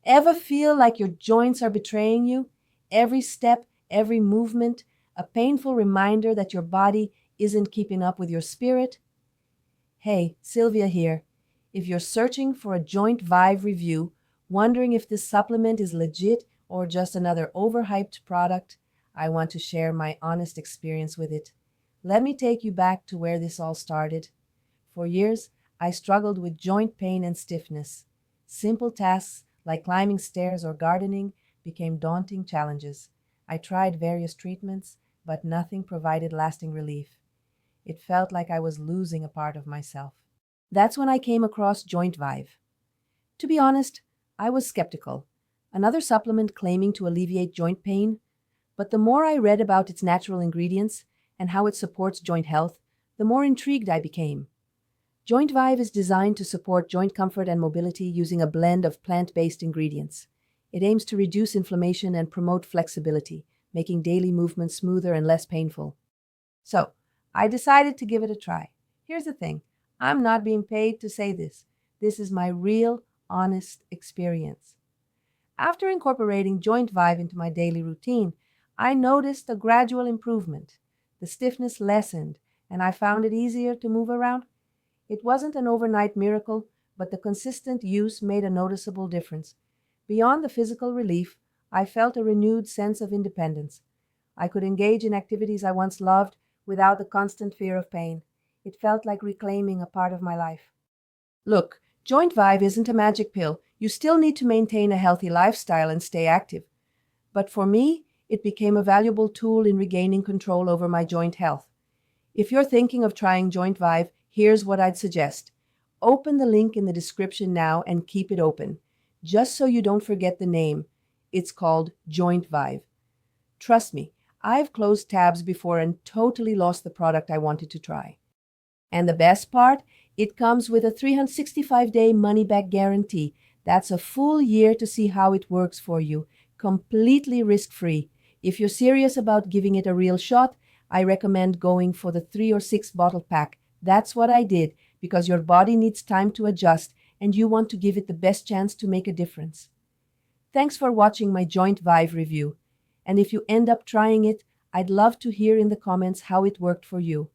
Ever feel like your joints are betraying you? Every step, every movement, a painful reminder that your body isn't keeping up with your spirit? Hey, Sylvia here. If you're searching for a Jointvive review, wondering if this supplement is legit or just another overhyped product, I want to share my honest experience with it. Let me take you back to where this all started. For years, I struggled with joint pain and stiffness. Simple tasks like climbing stairs or gardening became daunting challenges. I tried various treatments, but nothing provided lasting relief. It felt like I was losing a part of myself. That's when I came across Jointvive. To be honest, I was skeptical. Another supplement claiming to alleviate joint pain? But the more I read about its natural ingredients and how it supports joint health, the more intrigued I became. Jointvive is designed to support joint comfort and mobility using a blend of plant-based ingredients. It aims to reduce inflammation and promote flexibility, making daily movements smoother and less painful. So, I decided to give it a try. Here's the thing, I'm not being paid to say this. This is my real, honest experience. After incorporating Jointvive into my daily routine, I noticed a gradual improvement. The stiffness lessened, and I found it easier to move around. It wasn't an overnight miracle, but the consistent use made a noticeable difference. Beyond the physical relief, I felt a renewed sense of independence. I could engage in activities I once loved without the constant fear of pain. It felt like reclaiming a part of my life. Look, Jointvive isn't a magic pill. You still need to maintain a healthy lifestyle and stay active. But for me, it became a valuable tool in regaining control over my joint health. If you're thinking of trying Jointvive, here's what I'd suggest. Open the link in the description now and keep it open, just so you don't forget the name. It's called Jointvive. Trust me, I've closed tabs before and totally lost the product I wanted to try. And the best part? It comes with a 365-day money-back guarantee. That's a full year to see how it works for you, completely risk-free. If you're serious about giving it a real shot, I recommend going for the 3 or 6 bottle pack. That's what I did, because your body needs time to adjust and you want to give it the best chance to make a difference. Thanks for watching my Jointvive review. And if you end up trying it, I'd love to hear in the comments how it worked for you.